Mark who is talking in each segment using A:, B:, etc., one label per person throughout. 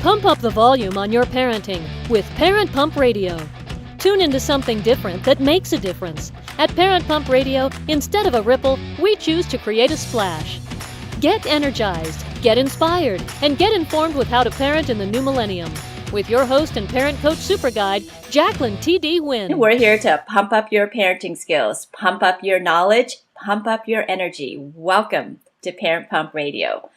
A: Pump up the volume on your parenting with Parent Pump Radio. Tune into something different that makes a difference. At Parent Pump Radio, instead of a ripple, we choose to create a splash. Get energized, get inspired, and get informed with how to parent in the new millennium. With your host and parent coach super guide, Jacqueline T.D. Wynn.
B: We're here to pump up your parenting skills, pump up your knowledge, pump up your energy. Welcome to Parent Pump Radio.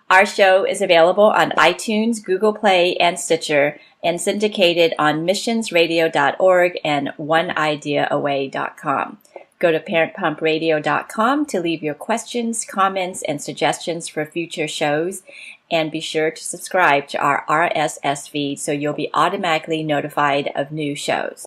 B: Our show is available on iTunes, Google Play, and Stitcher, and syndicated on missionsradio.org and oneideaaway.com. Go to parentpumpradio.com to leave your questions, comments, and suggestions for future shows, and be sure to subscribe to our RSS feed so you'll be automatically notified of new shows.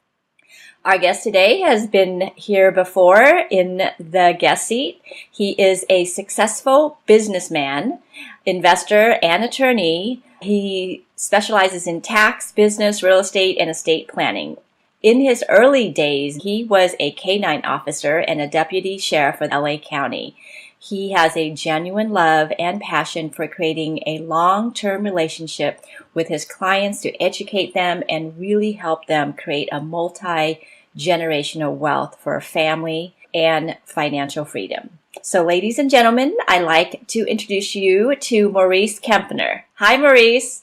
B: Our guest today has been here before in the guest seat. He is a successful businessman, investor, and attorney. He specializes in tax, business, real estate, and estate planning. In his early days, he was a K-9 officer and a deputy sheriff for LA County. He has a genuine love and passion for creating a long-term relationship with his clients to educate them and really help them create a multi-generational wealth for a family and financial freedom. So ladies and gentlemen, I'd like to introduce you to Maurice Kempner. Hi, Maurice.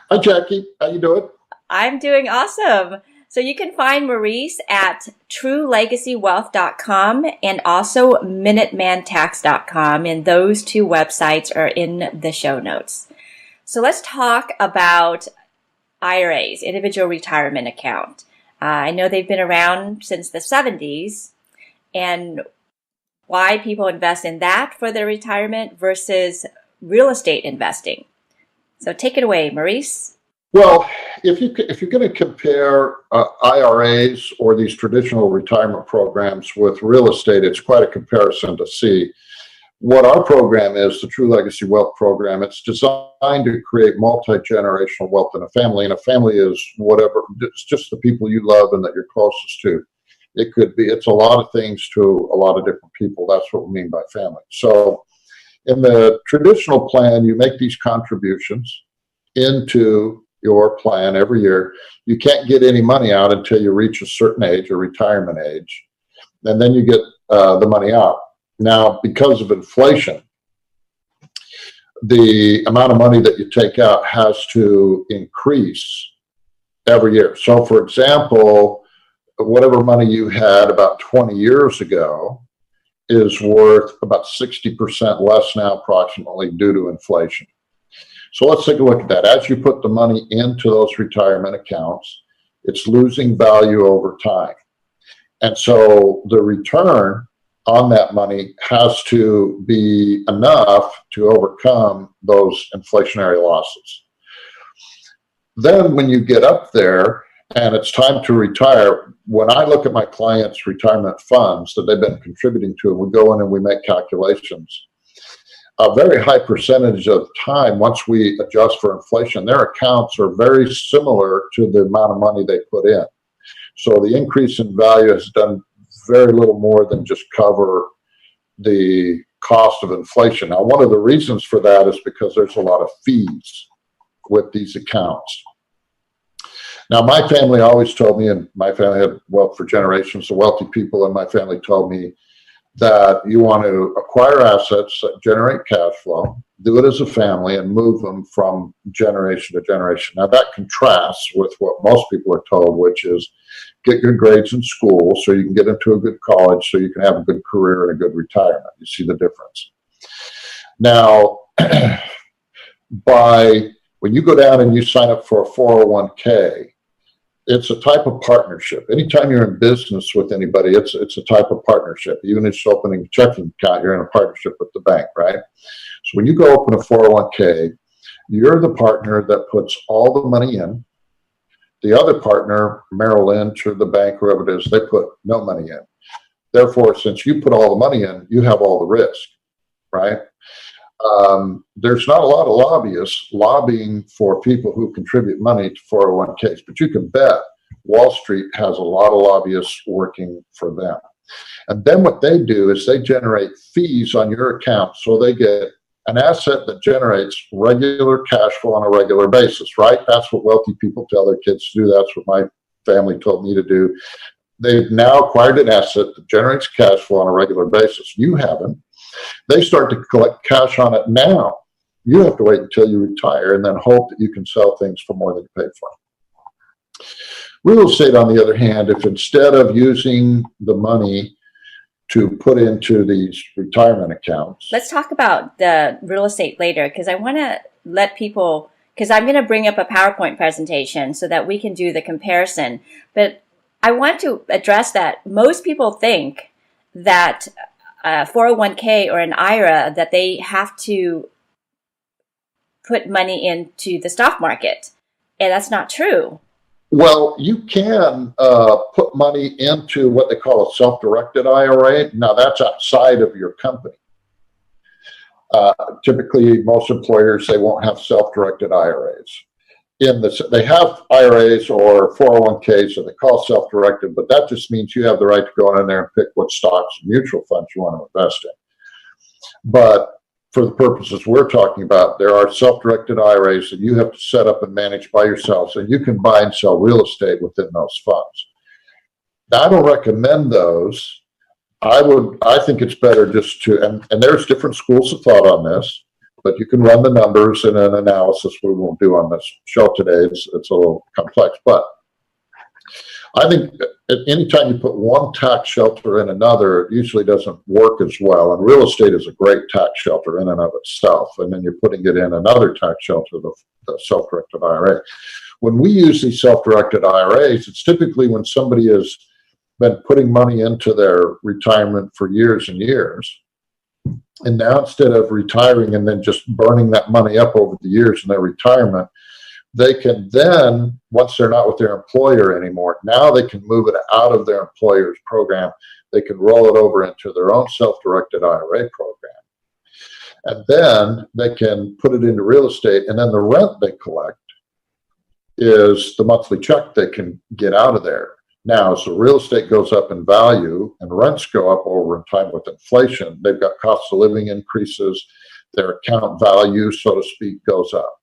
C: Hi, Jackie. How you doing?
B: I'm doing awesome. So you can find Maurice at truelegacywealth.com and also minutemantax.com, and those two websites are in the show notes. So let's talk about IRAs, individual retirement account. I know they've been around since the 70s, and why people invest in that for their retirement versus real estate investing. So take it away, Maurice.
C: Well, if you're going to compare IRAs or these traditional retirement programs with real estate, it's quite a comparison to see. What our program is, the True Legacy Wealth Program, it's designed to create multi-generational wealth in a family. And a family is whatever, it's just the people you love and that you're closest to. It's a lot of things to a lot of different people. That's what we mean by family. So in the traditional plan, you make these contributions into your plan every year. You can't get any money out until you reach a certain age, a retirement age, and then you get the money out. Now, because of inflation, the amount of money that you take out has to increase every year. So, for example, whatever money you had about 20 years ago is worth about 60% less now, approximately, due to inflation. So let's take a look at that. As you put the money into those retirement accounts, it's losing value over time. And so the return on that money has to be enough to overcome those inflationary losses. Then when you get up there and it's time to retire, when I look at my clients' retirement funds that they've been contributing to, and we go in and we make calculations, a very high percentage of time, once we adjust for inflation, their accounts are very similar to the amount of money they put in. So the increase in value has done very little more than just cover the cost of inflation. Now, one of the reasons for that is because there's a lot of fees with these accounts. Now, my family always told me, and my family had wealth for generations, the wealthy people in my family told me that you want to acquire assets that generate cash flow, do it as a family, and move them from generation to generation. Now, that contrasts with what most people are told, which is get good grades in school so you can get into a good college so you can have a good career and a good retirement. You see the difference. Now, when you go down and you sign up for a 401k, it's a type of partnership. Anytime you're in business with anybody, it's a type of partnership. Even if it's opening a checking account, you're in a partnership with the bank, right? So when you go open a 401k, you're the partner that puts all the money in. The other partner, Merrill Lynch or the bank, whoever it is, they put no money in. Therefore, since you put all the money in, you have all the risk, right? There's not a lot of lobbyists lobbying for people who contribute money to 401ks, but you can bet Wall Street has a lot of lobbyists working for them. And then what they do is they generate fees on your account. So they get an asset that generates regular cash flow on a regular basis, right? That's what wealthy people tell their kids to do. That's what my family told me to do. They've now acquired an asset that generates cash flow on a regular basis. You haven't. They start to collect cash on it now. You have to wait until you retire and then hope that you can sell things for more than you paid for. Real estate, on the other hand, if instead of using the money to put into these retirement accounts.
B: Let's talk about the real estate later, because I want to let people, because I'm going to bring up a PowerPoint presentation so that we can do the comparison. But I want to address that most people think that 401k or an IRA, that they have to put money into the stock market. And that's not true.
C: Well, you can put money into what they call a self-directed IRA. Now, that's outside of your company. Typically, most employers, they won't have self-directed IRAs. They have IRAs or 401ks that they call self-directed, but that just means you have the right to go in there and pick what stocks and mutual funds you want to invest in. But for the purposes we're talking about, there are self-directed IRAs that you have to set up and manage by yourselves, and you can buy and sell real estate within those funds. Now, I don't recommend those. I think it's better just to, and there's different schools of thought on this, but you can run the numbers in an analysis we won't do on this show today. It's a little complex, but I think anytime you put one tax shelter in another, it usually doesn't work as well. And real estate is a great tax shelter in and of itself. And then you're putting it in another tax shelter, the self-directed IRA. When we use these self-directed IRAs, it's typically when somebody has been putting money into their retirement for years and years. And now instead of retiring and then just burning that money up over the years in their retirement, they can then, once they're not with their employer anymore, now they can move it out of their employer's program. They can roll it over into their own self-directed IRA program. And then they can put it into real estate, and then the rent they collect is the monthly check they can get out of there. Now, as the real estate goes up in value and rents go up over in time with inflation, they've got cost of living increases, their account value, so to speak, goes up.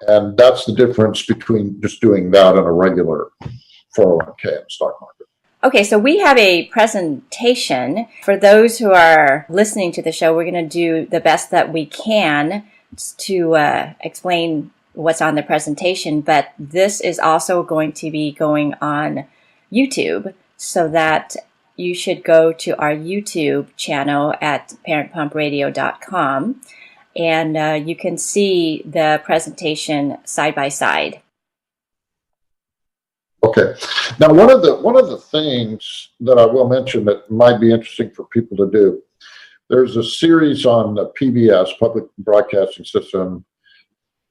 C: And that's the difference between just doing that and a regular 401k in the stock market.
B: Okay, so we have a presentation. For those who are listening to the show, we're going to do the best that we can to explain what's on the presentation, but this is also going to be going on YouTube, so that you should go to our YouTube channel at parentpumpradio.com. And you can see the presentation side by side.
C: Okay. Now, one of the things that I will mention that might be interesting for people to do, there's a series on the PBS, Public Broadcasting System,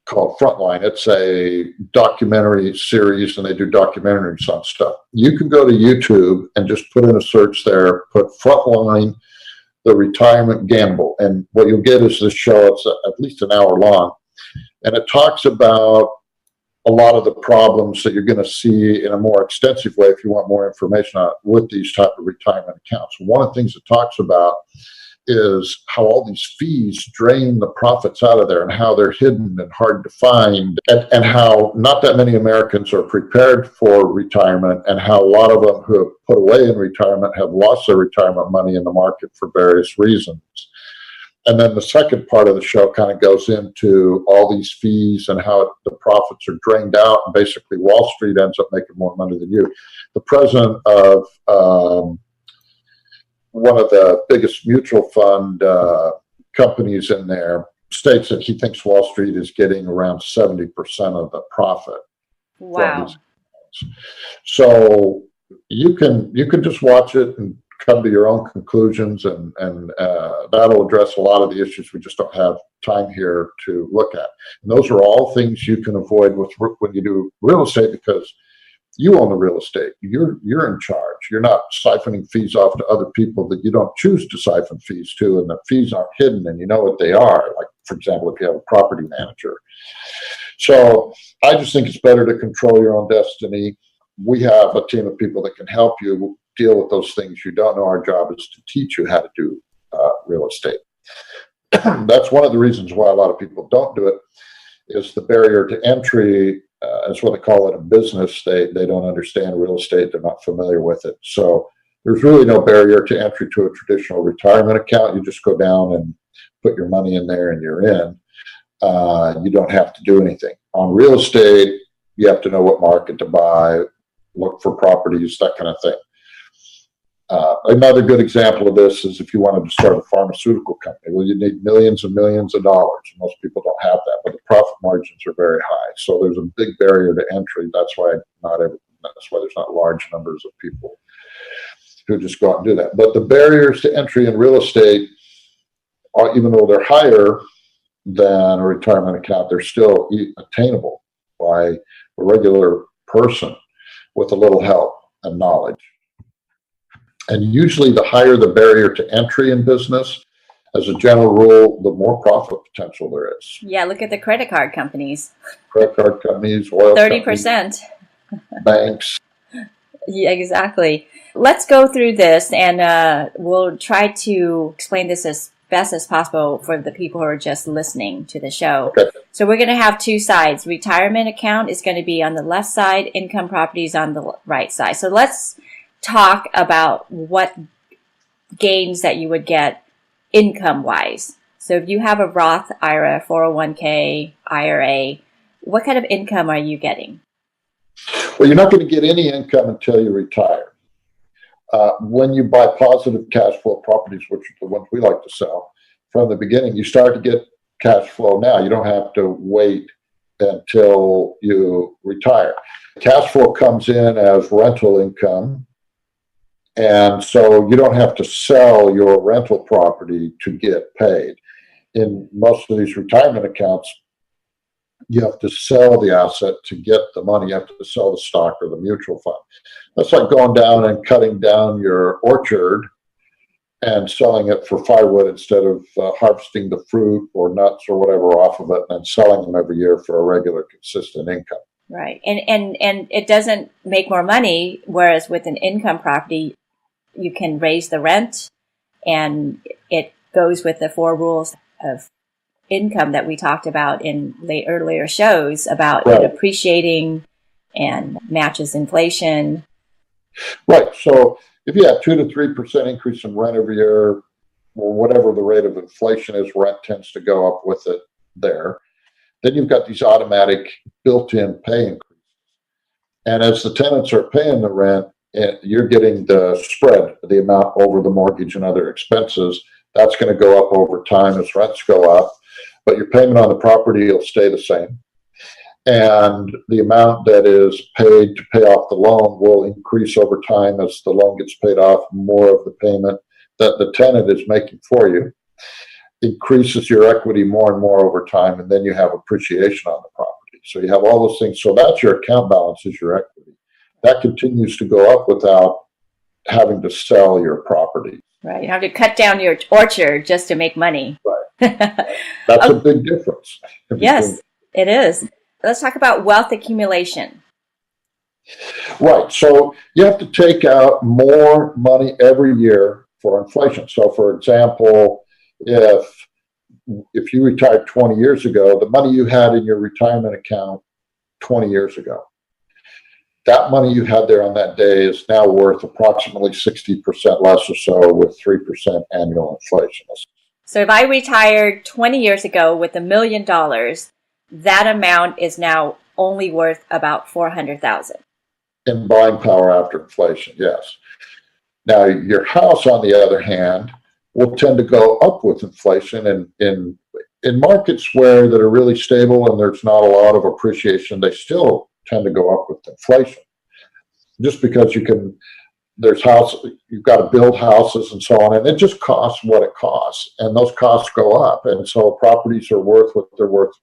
C: called Frontline. It's a documentary series, and they do documentaries on stuff. You can go to YouTube and just put in a search there, put Frontline, the retirement gamble, and what you'll get is this show. It's at least an hour long, and it talks about a lot of the problems that you're going to see in a more extensive way if you want more information on it with these type of retirement accounts. One of the things it talks about is how all these fees drain the profits out of there, and how they're hidden and hard to find, and how not that many Americans are prepared for retirement, and how a lot of them who have put away in retirement have lost their retirement money in the market for various reasons. And then the second part of the show kind of goes into all these fees and how the profits are drained out, and basically Wall Street ends up making more money than you. The president of one of the biggest mutual fund companies in there states that he thinks Wall Street is getting around 70% of the profit.
B: Wow.
C: So you can just watch it and come to your own conclusions, and that'll address a lot of the issues we just don't have time here to look at. And those are all things you can avoid when you do real estate, because you own the real estate. You're in charge. You're not siphoning fees off to other people that you don't choose to siphon fees to, and the fees aren't hidden and you know what they are. Like, for example, if you have a property manager. So I just think it's better to control your own destiny. We have a team of people that can help you deal with those things you don't know. Our job is to teach you how to do real estate. That's one of the reasons why a lot of people don't do it, is the barrier to entry. Is what they call it a business. They don't understand real estate. They're not familiar with it. So there's really no barrier to entry to a traditional retirement account. You just go down and put your money in there and you're in. You don't have to do anything. On real estate, you have to know what market to buy, look for properties, that kind of thing. Another good example of this is if you wanted to start a pharmaceutical company. Well, you need millions and millions of dollars. Most people don't have that, but the profit margins are very high. So there's a big barrier to entry. That's why there's not large numbers of people who just go out and do that. But the barriers to entry in real estate, even though they're higher than a retirement account, they're still attainable by a regular person with a little help and knowledge. And usually the higher the barrier to entry in business, as a general rule, the more profit potential there is.
B: Yeah, look at the credit card companies.
C: Credit card companies, oil
B: 30%.
C: Banks.
B: Yeah, exactly. Let's go through this, and we'll try to explain this as best as possible for the people who are just listening to the show.
C: Okay.
B: So we're going to have two sides. Retirement account is going to be on the left side, income properties on the right side. So let's talk about what gains that you would get income-wise. So if you have a Roth IRA, 401k, IRA, what kind of income are you getting?
C: Well, you're not going to get any income until you retire. When you buy positive cash flow properties, which are the ones we like to sell, from the beginning, you start to get cash flow now. You don't have to wait until you retire. Cash flow comes in as rental income. And so you don't have to sell your rental property to get paid. In most of these retirement accounts, you have to sell the asset to get the money. You have to sell the stock or the mutual fund. That's like going down and cutting down your orchard and selling it for firewood instead of harvesting the fruit or nuts or whatever off of it and then selling them every year for a regular, consistent income.
B: Right. And it doesn't make more money, whereas with an income property, you can raise the rent, and it goes with the 4 rules of income that we talked about in earlier shows about it appreciating and matches inflation.
C: Right. So if you have 2 to 3% increase in rent every year, or whatever the rate of inflation is, rent tends to go up with it there. Then you've got these automatic built-in pay increases. And as the tenants are paying the rent, you're getting the spread, the amount over the mortgage and other expenses. That's going to go up over time as rents go up, but your payment on the property will stay the same. And the amount that is paid to pay off the loan will increase over time as the loan gets paid off. More of the payment that the tenant is making for you increases your equity more and more over time, and then you have appreciation on the property. So you have all those things. So that's your account balance, is your equity. That continues to go up without having to sell your property.
B: Right. You have to cut down your orchard just to make money.
C: Right. That's a big difference.
B: Yes, it is. Let's talk about wealth accumulation.
C: Right. So you have to take out more money every year for inflation. So, for example, if you retired 20 years ago, the money you had in your retirement account 20 years ago, that money you had there on that day is now worth approximately 60% less or so with 3% annual inflation.
B: So if I retired 20 years ago with $1 million, that amount is now only worth about $400,000.
C: In buying power after inflation, yes. Now, your house, on the other hand, will tend to go up with inflation. And in markets that are really stable and there's not a lot of appreciation, they still tend to go up with inflation, just because you've got to build houses and so on, and it just costs what it costs, and those costs go up, and so properties are worth what they're worth,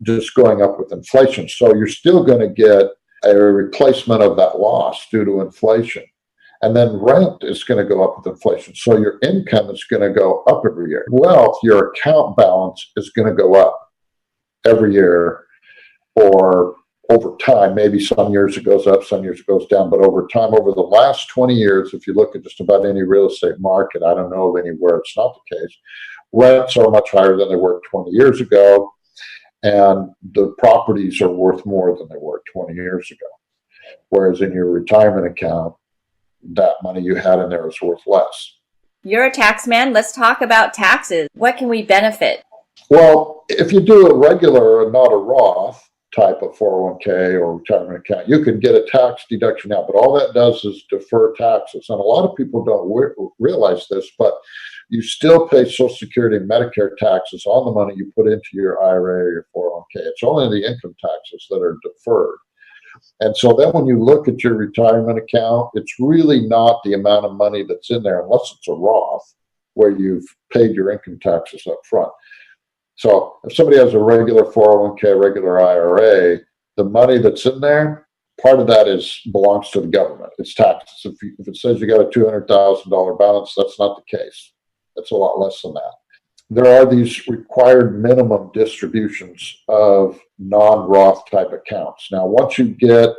C: just going up with inflation. So you're still going to get a replacement of that loss due to inflation, and then rent is going to go up with inflation. So your income is going to go up every year. Wealth, your account balance is going to go up every year, or over time. Maybe some years it goes up, some years it goes down, but over time, over the last 20 years, if you look at just about any real estate market, I don't know of anywhere it's not the case, Rents are much higher than they were 20 years ago, and the properties are worth more than they were 20 years ago. Whereas in your retirement account, that money you had in there is worth less.
B: You're a tax man. Let's talk about taxes. What can we benefit?
C: Well, if you do a regular and not a Roth type of 401k or retirement account, you can get a tax deduction now, but all that does is defer taxes. And a lot of people don't realize this, but you still pay Social Security and Medicare taxes on the money you put into your IRA or your 401k. It's only the income taxes that are deferred. And so then when you look at your retirement account, it's really not the amount of money that's in there, unless it's a Roth where you've paid your income taxes up front. So if somebody has a regular 401k, regular IRA, the money that's in there, part of that belongs to the government. It's taxes. If it says you got a $200,000 balance, that's not the case. It's a lot less than that. There are these required minimum distributions of non-Roth type accounts. Now, once you get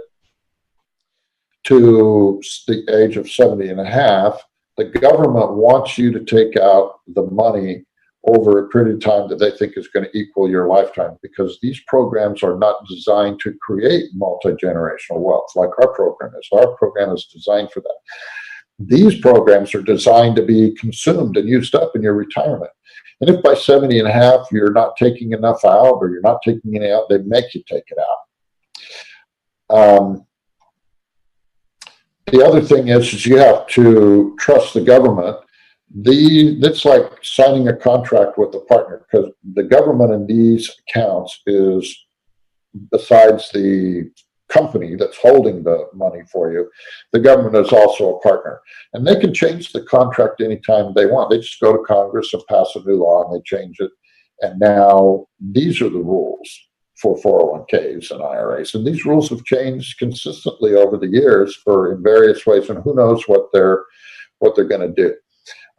C: to the age of 70 and a half, the government wants you to take out the money over a period of time that they think is going to equal your lifetime, because these programs are not designed to create multi-generational wealth like our program is. Our program is designed for that. These programs are designed to be consumed and used up in your retirement. And if by 70 and a half you're not taking enough out, or you're not taking any out, they make you take it out. The other thing is you have to trust the government. It's like signing a contract with a partner, because the government in these accounts is, besides the company that's holding the money for you, the government is also a partner, and they can change the contract anytime they want. They just go to Congress and pass a new law and they change it. And now these are the rules for 401ks and IRAs. And these rules have changed consistently over the years in various ways, and who knows what they're going to do.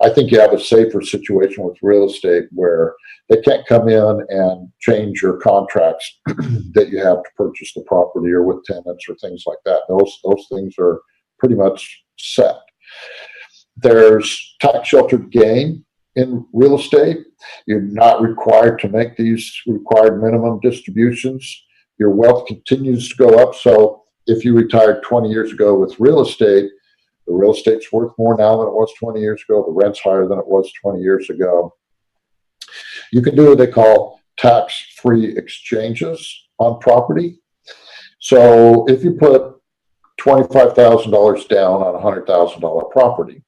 C: I think you have a safer situation with real estate where they can't come in and change your contracts that you have to purchase the property, or with tenants or things like that. Those things are pretty much set. There's tax sheltered gain in real estate. You're not required to make these required minimum distributions. Your wealth continues to go up. So if you retired 20 years ago with real estate, the real estate's worth more now than it was 20 years ago. The rent's higher than it was 20 years ago. You can do what they call tax-free exchanges on property. So if you put $25,000 down on a $100,000 property,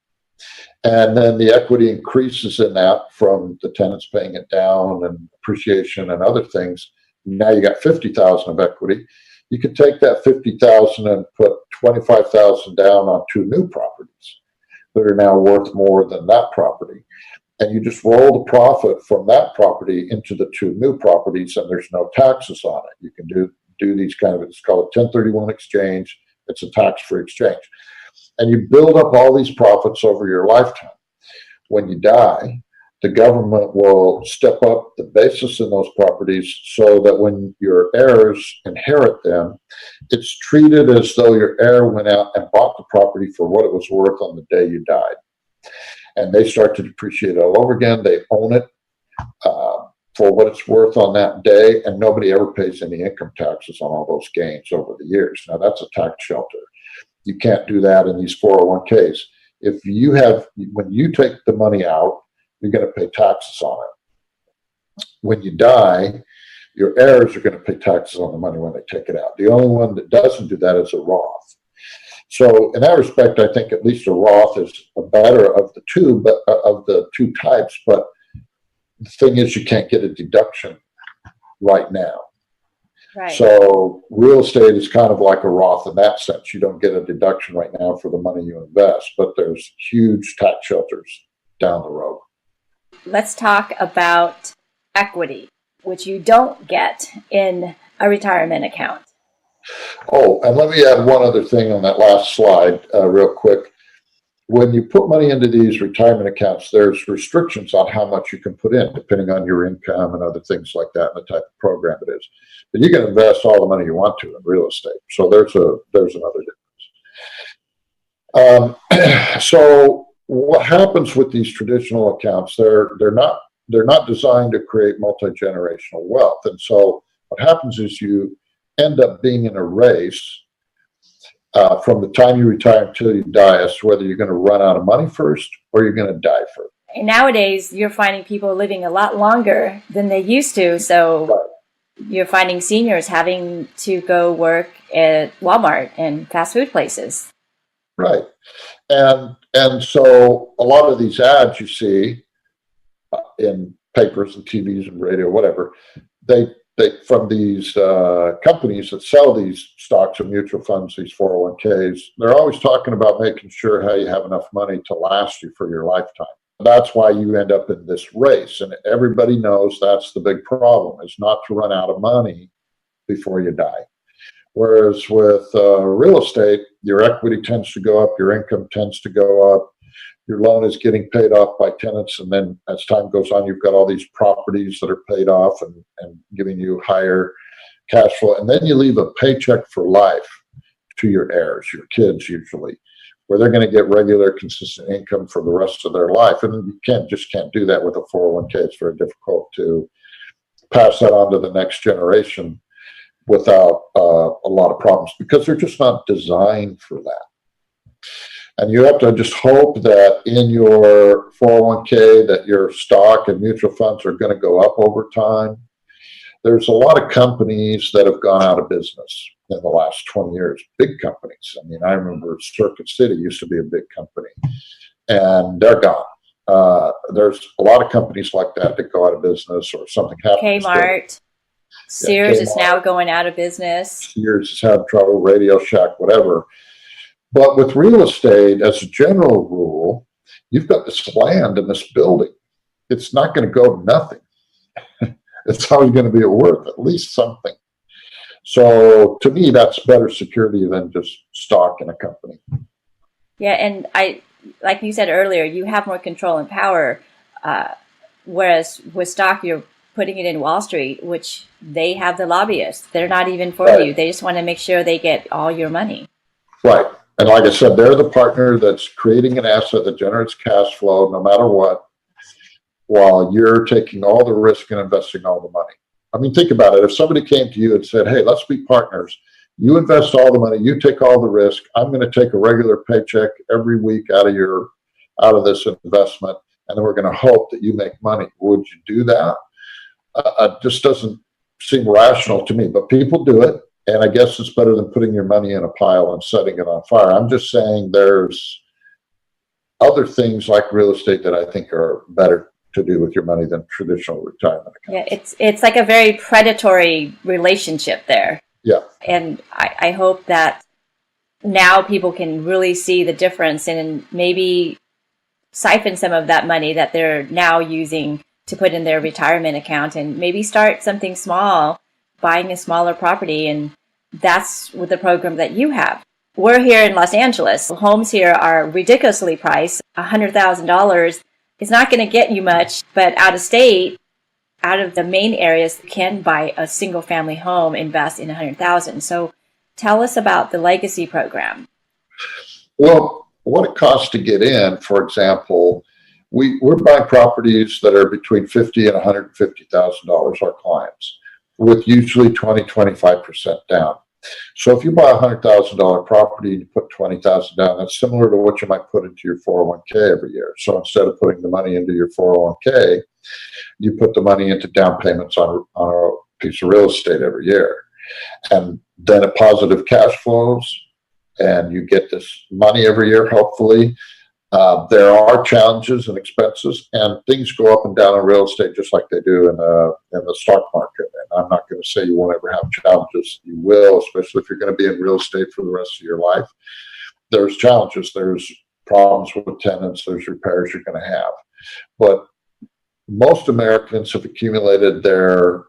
C: and then the equity increases in that from the tenants paying it down and appreciation and other things, now you got $50,000 of equity. You could take that $50,000 and put $25,000 down on two new properties that are now worth more than that property. And you just roll the profit from that property into the two new properties, and there's no taxes on it. You can do these kind of, it's called a 1031 exchange. It's a tax-free exchange. And you build up all these profits over your lifetime. When you die, the government will step up the basis in those properties so that when your heirs inherit them, it's treated as though your heir went out and bought the property for what it was worth on the day you died. And they start to depreciate it all over again. They own it for what it's worth on that day, and nobody ever pays any income taxes on all those gains over the years. Now, that's a tax shelter. You can't do that in these 401ks. When you take the money out, you're going to pay taxes on it. When you die, your heirs are going to pay taxes on the money when they take it out. The only one that doesn't do that is a Roth. So in that respect, I think at least a Roth is a better of the two types. But the thing is, you can't get a deduction right now.
B: Right.
C: So real estate is kind of like a Roth in that sense. You don't get a deduction right now for the money you invest, but there's huge tax shelters down the road.
B: Let's talk about equity, which you don't get in a retirement account.
C: Oh, and let me add one other thing on that last slide real quick. When you put money into these retirement accounts, there's restrictions on how much you can put in, depending on your income and other things like that, and the type of program it is. But you can invest all the money you want to in real estate. So there's another difference. So what happens with these traditional accounts? They're not they're not designed to create multi-generational wealth. And so what happens is you end up being in a race from the time you retire until you die as to whether you're going to run out of money first or you're going to die first.
B: And nowadays, you're finding people living a lot longer than they used to. So right. You're finding seniors having to go work at Walmart and fast food places.
C: Right. And so a lot of these ads you see in papers and TVs and radio, whatever, they from these companies that sell these stocks and mutual funds, these 401ks, they're always talking about making sure how you have enough money to last you for your lifetime. That's why you end up in this race. And everybody knows that's the big problem, is not to run out of money before you die. Whereas with real estate, your equity tends to go up, your income tends to go up, your loan is getting paid off by tenants, and then as time goes on, you've got all these properties that are paid off and giving you higher cash flow. And then you leave a paycheck for life to your heirs, your kids usually, where they're going to get regular, consistent income for the rest of their life. And you can't do that with a 401k. It's very difficult to pass that on to the next generation without a lot of problems, because they're just not designed for that. And you have to just hope that in your 401k that your stock and mutual funds are going to go up over time. There's a lot of companies that have gone out of business in the last 20 years, big companies. I mean, I remember Circuit City used to be a big company, and they're gone. There's a lot of companies like that go out of business or something happens.
B: Kmart. Sears is now going out of business.
C: Sears has had trouble, Radio Shack, whatever. But with real estate, as a general rule, you've got this land and this building. It's not going to go to nothing. It's always going to be worth at least something. So to me, that's better security than just stock in a company.
B: Yeah, and like you said earlier, you have more control and power, whereas with stock, you're putting it in Wall Street, which they have the lobbyists. They're not even for
C: right.
B: you. They just want to make sure they get all your money.
C: Right. And like I said, they're the partner that's creating an asset that generates cash flow no matter what, while you're taking all the risk and investing all the money. I mean, think about it. If somebody came to you and said, hey, let's be partners. You invest all the money, you take all the risk. I'm going to take a regular paycheck every week out of this investment, and then we're going to hope that you make money. Would you do that? It just doesn't seem rational to me, but people do it. And I guess it's better than putting your money in a pile and setting it on fire. I'm just saying there's other things like real estate that I think are better to do with your money than traditional retirement accounts.
B: Yeah, it's like a very predatory relationship there.
C: Yeah.
B: And I hope that now people can really see the difference and maybe siphon some of that money that they're now using to put in their retirement account and maybe start something small, buying a smaller property. And that's with the program that you have. We're here in Los Angeles. Homes here are ridiculously priced. $100,000 is not going to get you much, but out of state, out of the main areas, you can buy a single family home, invest in $100,000. So tell us about the Legacy program.
C: Well, what it costs to get in, for example, we're buying properties that are between $50,000 and $150,000, our clients, with usually 25% down. So if you buy a $100,000 property and you put $20,000 down, that's similar to what you might put into your 401k every year. So instead of putting the money into your 401k, you put the money into down payments on a piece of real estate every year. And then it positive cash flows, and you get this money every year, hopefully. There are challenges and expenses, and things go up and down in real estate just like they do in the stock market. And I'm not going to say you won't ever have challenges. You will, especially if you're going to be in real estate for the rest of your life. There's challenges. There's problems with tenants. There's repairs you're going to have. But most Americans have accumulated their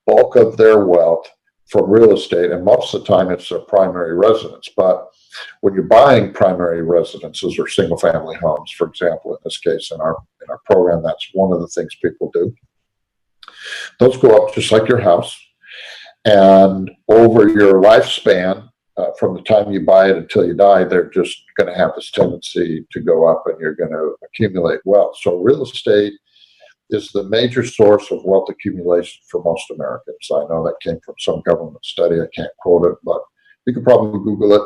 C: bulk of their wealth from real estate, and most of the time it's their primary residence. But when you're buying primary residences or single family homes, for example, in this case, in our program, that's one of the things people do. Those go up just like your house. And over your lifespan, from the time you buy it until you die, they're just going to have this tendency to go up, and you're going to accumulate wealth. So real estate is the major source of wealth accumulation for most Americans. I know that came from some government study. I can't quote it, but you can probably Google it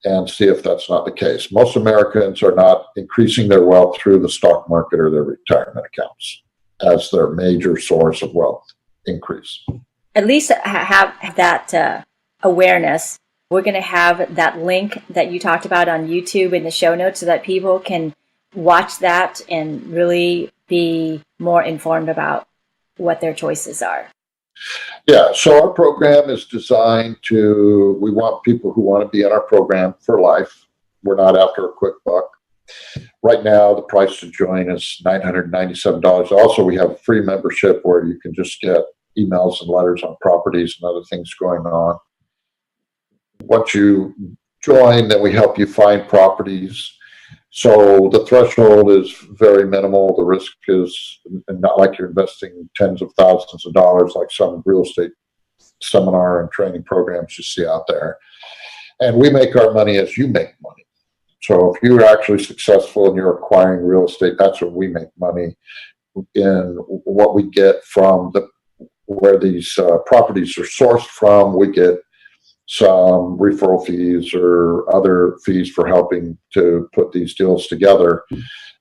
C: and see if that's not the case. Most Americans are not increasing their wealth through the stock market or their retirement accounts as their major source of wealth increase.
B: At least have that awareness. We're going to have that link that you talked about on YouTube in the show notes so that people can watch that and really be more informed about what their choices are.
C: Yeah, so our program is designed we want people who want to be in our program for life. We're not after a quick buck. Right now, the price to join is $997. Also, we have a free membership where you can just get emails and letters on properties and other things going on. Once you join, then we help you find properties. So the threshold is very minimal. The risk is not like you're investing tens of thousands of dollars like some real estate seminar and training programs you see out there. And we make our money as you make money. So if you're actually successful and you're acquiring real estate, that's where we make money in what we get from where these properties are sourced from. We get some referral fees or other fees for helping to put these deals together.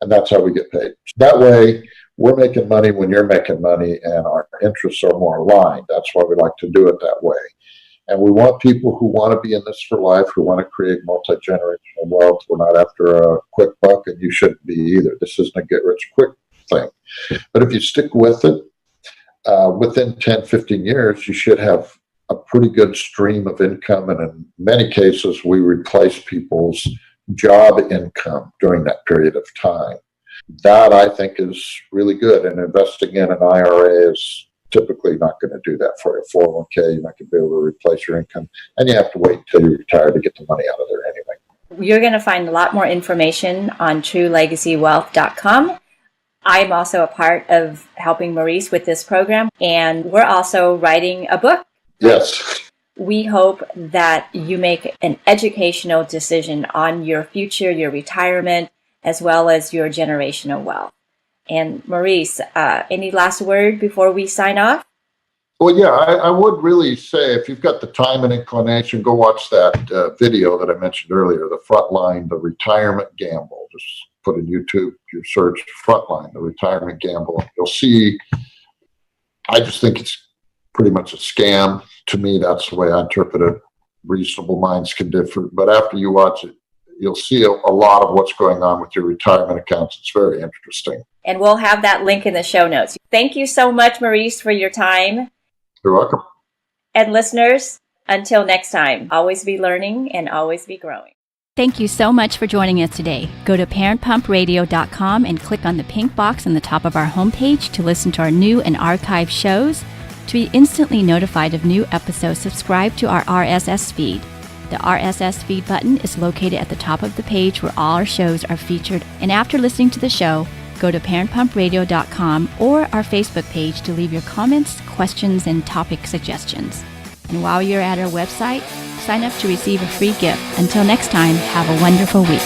C: And that's how we get paid. That way, we're making money when you're making money and our interests are more aligned. That's why we like to do it that way. And we want people who want to be in this for life, who want to create multi-generational wealth. We're not after a quick buck, and you shouldn't be either. This isn't a get-rich-quick thing. But if you stick with it, within 10, 15 years, you should have a pretty good stream of income, and in many cases, we replace people's job income during that period of time. That, I think, is really good, and investing in an IRA is typically not going to do that for you. 401k, you're not going to be able to replace your income, and you have to wait until you retire to get the money out of there anyway.
B: You're going to find a lot more information on truelegacywealth.com. I'm also a part of helping Maurice with this program, and we're also writing a book.
C: Yes.
B: We hope that you make an educational decision on your future, your retirement, as well as your generational wealth. And Maurice, any last word before we sign off?
C: Well, yeah, I would really say if you've got the time and inclination, go watch that video that I mentioned earlier, the Frontline, the Retirement Gamble. Just put in YouTube, you search Frontline, the Retirement Gamble. You'll see, I just think it's pretty much a scam. To me, that's the way I interpret it. Reasonable minds can differ, but after you watch it, you'll see a lot of what's going on with your retirement accounts. It's very interesting.
B: And we'll have that link in the show notes. Thank you so much, Maurice, for your time.
C: You're welcome.
B: And listeners, until next time, always be learning and always be growing.
D: Thank you so much for joining us today. Go to parentpumpradio.com and click on the pink box on the top of our homepage to listen to our new and archived shows. To be instantly notified of new episodes, subscribe to our RSS feed. The RSS feed button is located at the top of the page where all our shows are featured. And after listening to the show, go to parentpumpradio.com or our Facebook page to leave your comments, questions, and topic suggestions. And while you're at our website, sign up to receive a free gift. Until next time, have a wonderful week.